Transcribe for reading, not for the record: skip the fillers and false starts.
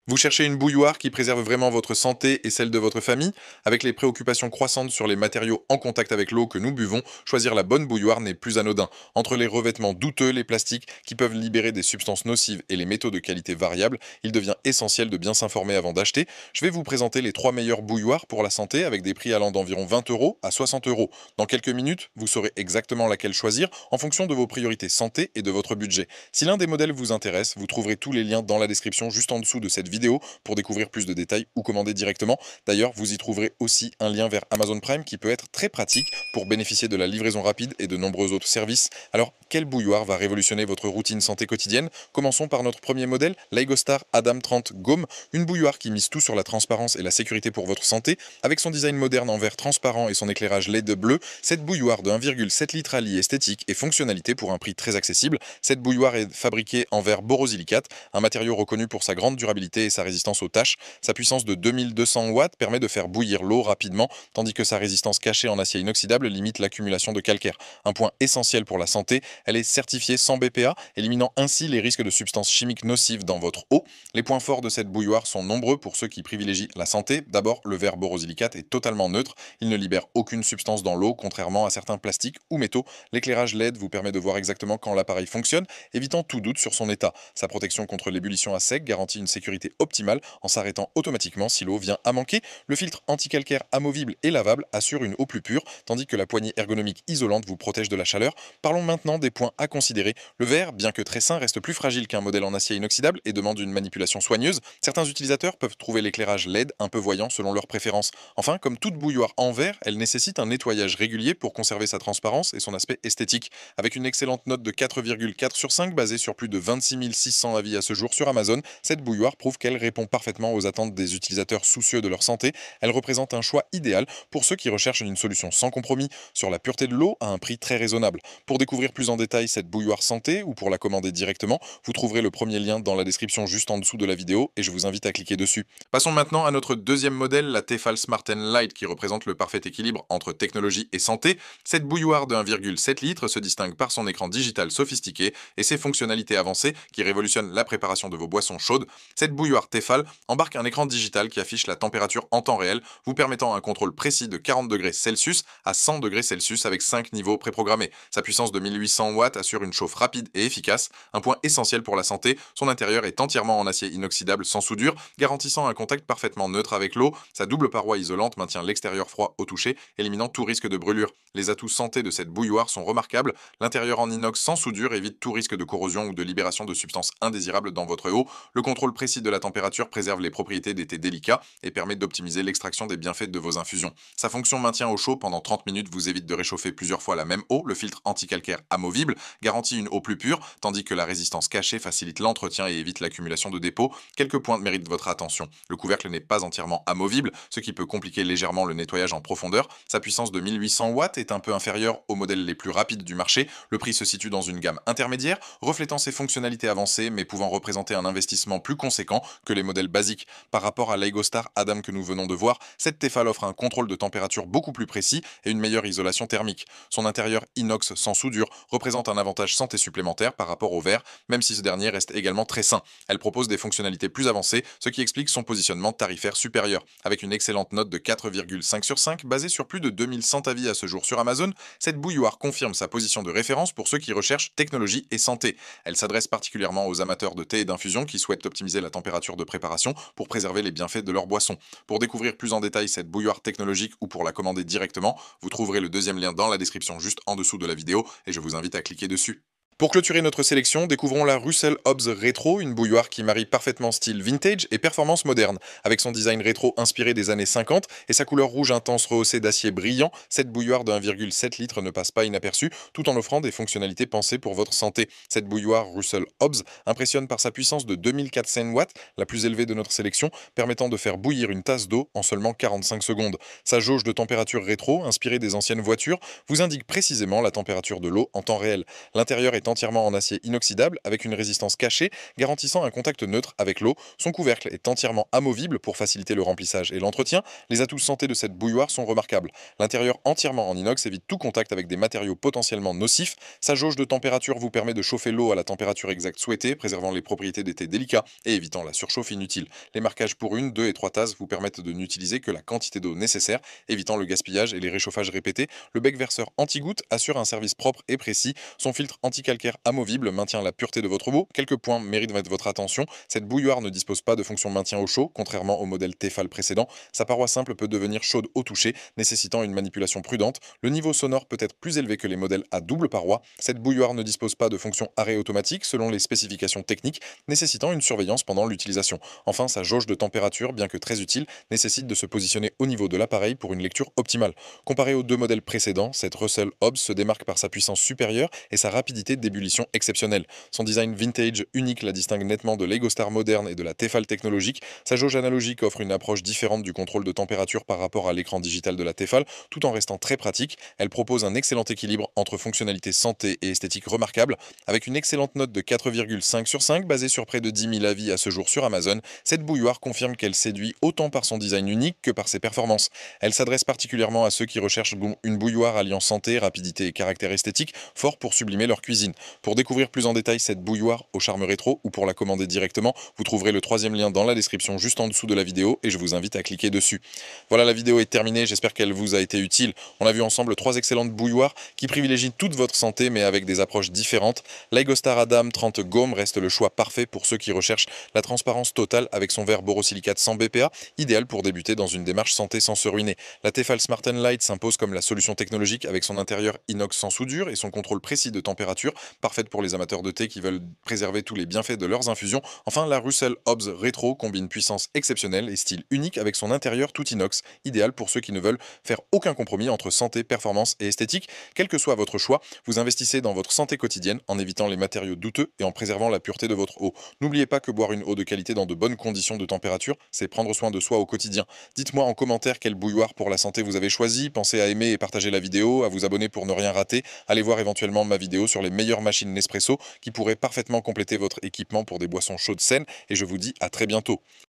Vous cherchez une bouilloire qui préserve vraiment votre santé et celle de votre famille? Avec les préoccupations croissantes sur les matériaux en contact avec l'eau que nous buvons, choisir la bonne bouilloire n'est plus anodin. Entre les revêtements douteux, les plastiques qui peuvent libérer des substances nocives et les métaux de qualité variable, il devient essentiel de bien s'informer avant d'acheter. Je vais vous présenter les 3 meilleures bouilloires pour la santé avec des prix allant d'environ 20 euros à 60 euros. Dans quelques minutes, vous saurez exactement laquelle choisir en fonction de vos priorités santé et de votre budget. Si l'un des modèles vous intéresse, vous trouverez tous les liens dans la description juste en dessous de cette vidéo pour découvrir plus de détails ou commander directement. D'ailleurs, vous y trouverez aussi un lien vers Amazon Prime qui peut être très pratique pour bénéficier de la livraison rapide et de nombreux autres services. Alors, quelle bouilloire va révolutionner votre routine santé quotidienne? Commençons par notre premier modèle, l'Aigostar Adam 30 Gomme, une bouilloire qui mise tout sur la transparence et la sécurité pour votre santé. Avec son design moderne en verre transparent et son éclairage LED bleu, cette bouilloire de 1,7 litre allie esthétique et fonctionnalité pour un prix très accessible. Cette bouilloire est fabriquée en verre borosilicate, un matériau reconnu pour sa grande durabilité et sa résistance aux taches. Sa puissance de 2200 watts permet de faire bouillir l'eau rapidement, tandis que sa résistance cachée en acier inoxydable limite l'accumulation de calcaire. Un point essentiel pour la santé, elle est certifiée sans BPA, éliminant ainsi les risques de substances chimiques nocives dans votre eau. Les points forts de cette bouilloire sont nombreux pour ceux qui privilégient la santé. D'abord, le verre borosilicate est totalement neutre, il ne libère aucune substance dans l'eau, contrairement à certains plastiques ou métaux. L'éclairage LED vous permet de voir exactement quand l'appareil fonctionne, évitant tout doute sur son état. Sa protection contre l'ébullition à sec garantit une sécurité optimale en s'arrêtant automatiquement si l'eau vient à manquer. Le filtre anti-calcaire amovible et lavable assure une eau plus pure, tandis que la poignée ergonomique isolante vous protège de la chaleur. Parlons maintenant des points à considérer. Le verre, bien que très sain, reste plus fragile qu'un modèle en acier inoxydable et demande une manipulation soigneuse. Certains utilisateurs peuvent trouver l'éclairage LED un peu voyant selon leurs préférences. Enfin, comme toute bouilloire en verre, elle nécessite un nettoyage régulier pour conserver sa transparence et son aspect esthétique. Avec une excellente note de 4,4 sur 5 basée sur plus de 26 600 avis à ce jour sur Amazon, cette bouilloire prouve qu'elle répond parfaitement aux attentes des utilisateurs soucieux de leur santé. Elle représente un choix idéal pour ceux qui recherchent une solution sans compromis sur la pureté de l'eau à un prix très raisonnable. Pour découvrir plus en détail cette bouilloire santé ou pour la commander directement, vous trouverez le premier lien dans la description juste en dessous de la vidéo et je vous invite à cliquer dessus. Passons maintenant à notre deuxième modèle, la Tefal Smart Light, qui représente le parfait équilibre entre technologie et santé. Cette bouilloire de 1,7 litre se distingue par son écran digital sophistiqué et ses fonctionnalités avancées qui révolutionnent la préparation de vos boissons chaudes. Cette bouilloire Tefal embarque un écran digital qui affiche la température en temps réel, vous permettant un contrôle précis de 40 degrés Celsius à 100 degrés Celsius avec 5 niveaux préprogrammés. Sa puissance de 1800 watts assure une chauffe rapide et efficace, un point essentiel pour la santé. Son intérieur est entièrement en acier inoxydable sans soudure, garantissant un contact parfaitement neutre avec l'eau. Sa double paroi isolante maintient l'extérieur froid au toucher, éliminant tout risque de brûlure. Les atouts santé de cette bouilloire sont remarquables. L'intérieur en inox sans soudure évite tout risque de corrosion ou de libération de substances indésirables dans votre eau. Le contrôle précis de la température préserve les propriétés des thés délicats et permet d'optimiser l'extraction des bienfaits de vos infusions. Sa fonction maintien au chaud pendant 30 minutes vous évite de réchauffer plusieurs fois la même eau. Le filtre anti-calcaire amovible garantit une eau plus pure, tandis que la résistance cachée facilite l'entretien et évite l'accumulation de dépôts. Quelques points méritent votre attention. Le couvercle n'est pas entièrement amovible, ce qui peut compliquer légèrement le nettoyage en profondeur. Sa puissance de 1800 watts est un peu inférieure aux modèles les plus rapides du marché. Le prix se situe dans une gamme intermédiaire, reflétant ses fonctionnalités avancées, mais pouvant représenter un investissement plus conséquent que les modèles basiques. Par rapport à l'Aigostar Adam que nous venons de voir, cette Tefal offre un contrôle de température beaucoup plus précis et une meilleure isolation thermique. Son intérieur inox sans soudure représente un avantage santé supplémentaire par rapport au verre, même si ce dernier reste également très sain. Elle propose des fonctionnalités plus avancées, ce qui explique son positionnement tarifaire supérieur. Avec une excellente note de 4,5 sur 5 basée sur plus de 2100 avis à ce jour sur Amazon, cette bouilloire confirme sa position de référence pour ceux qui recherchent technologie et santé. Elle s'adresse particulièrement aux amateurs de thé et d'infusion qui souhaitent optimiser la température de préparation pour préserver les bienfaits de leur boisson. Pour découvrir plus en détail cette bouilloire technologique ou pour la commander directement, vous trouverez le deuxième lien dans la description juste en dessous de la vidéo et je vous invite à cliquer dessus. Pour clôturer notre sélection, découvrons la Russell Hobbs Retro, une bouilloire qui marie parfaitement style vintage et performance moderne. Avec son design rétro inspiré des années 50 et sa couleur rouge intense rehaussée d'acier brillant, cette bouilloire de 1,7 litre ne passe pas inaperçue, tout en offrant des fonctionnalités pensées pour votre santé. Cette bouilloire Russell Hobbs impressionne par sa puissance de 2400 watts, la plus élevée de notre sélection, permettant de faire bouillir une tasse d'eau en seulement 45 secondes. Sa jauge de température rétro, inspirée des anciennes voitures, vous indique précisément la température de l'eau en temps réel. L'intérieur est est entièrement en acier inoxydable avec une résistance cachée garantissant un contact neutre avec l'eau. Son couvercle est entièrement amovible pour faciliter le remplissage et l'entretien. Les atouts santé de cette bouilloire sont remarquables. L'intérieur entièrement en inox évite tout contact avec des matériaux potentiellement nocifs. Sa jauge de température vous permet de chauffer l'eau à la température exacte souhaitée, préservant les propriétés d'été délicats et évitant la surchauffe inutile. Les marquages pour 1, 2 et 3 tasses vous permettent de n'utiliser que la quantité d'eau nécessaire, évitant le gaspillage et les réchauffages répétés. Le bec verseur anti-goutte assure un service propre et précis. Son filtre anti-calcaire amovible maintient la pureté de votre eau. Quelques points méritent votre attention. Cette bouilloire ne dispose pas de fonction maintien au chaud, contrairement au modèle Tefal précédent. Sa paroi simple peut devenir chaude au toucher, nécessitant une manipulation prudente. Le niveau sonore peut être plus élevé que les modèles à double paroi. Cette bouilloire ne dispose pas de fonction arrêt automatique selon les spécifications techniques, nécessitant une surveillance pendant l'utilisation. Enfin, sa jauge de température, bien que très utile, nécessite de se positionner au niveau de l'appareil pour une lecture optimale. Comparé aux deux modèles précédents, cette Russell Hobbs se démarque par sa puissance supérieure et sa rapidité d'ébullition exceptionnelle. Son design vintage unique la distingue nettement de l'EgoStar moderne et de la Tefal technologique. Sa jauge analogique offre une approche différente du contrôle de température par rapport à l'écran digital de la Tefal, tout en restant très pratique. Elle propose un excellent équilibre entre fonctionnalité santé et esthétique remarquable. Avec une excellente note de 4,5 sur 5 basée sur près de 10 000 avis à ce jour sur Amazon, cette bouilloire confirme qu'elle séduit autant par son design unique que par ses performances. Elle s'adresse particulièrement à ceux qui recherchent une bouilloire alliant santé, rapidité et caractère esthétique, fort pour sublimer leur cuisine. Pour découvrir plus en détail cette bouilloire au charme rétro ou pour la commander directement, vous trouverez le troisième lien dans la description juste en dessous de la vidéo et je vous invite à cliquer dessus. Voilà, la vidéo est terminée, j'espère qu'elle vous a été utile. On a vu ensemble 3 excellentes bouilloires qui privilégient toute votre santé mais avec des approches différentes. L'EgoStar Adam 30 Gaume reste le choix parfait pour ceux qui recherchent la transparence totale avec son verre borosilicate sans BPA, idéal pour débuter dans une démarche santé sans se ruiner. La Tefal Smart & Light s'impose comme la solution technologique avec son intérieur inox sans soudure et son contrôle précis de température, parfaite pour les amateurs de thé qui veulent préserver tous les bienfaits de leurs infusions. Enfin, la Russell Hobbs Retro combine puissance exceptionnelle et style unique avec son intérieur tout inox, idéal pour ceux qui ne veulent faire aucun compromis entre santé, performance et esthétique. Quel que soit votre choix, vous investissez dans votre santé quotidienne en évitant les matériaux douteux et en préservant la pureté de votre eau. N'oubliez pas que boire une eau de qualité dans de bonnes conditions de température, c'est prendre soin de soi au quotidien. Dites-moi en commentaire quelle bouilloire pour la santé vous avez choisi. Pensez à aimer et partager la vidéo, à vous abonner pour ne rien rater. Allez voir éventuellement ma vidéo sur les meilleures machines Nespresso qui pourraient parfaitement compléter votre équipement pour des boissons chaudes saines et je vous dis à très bientôt.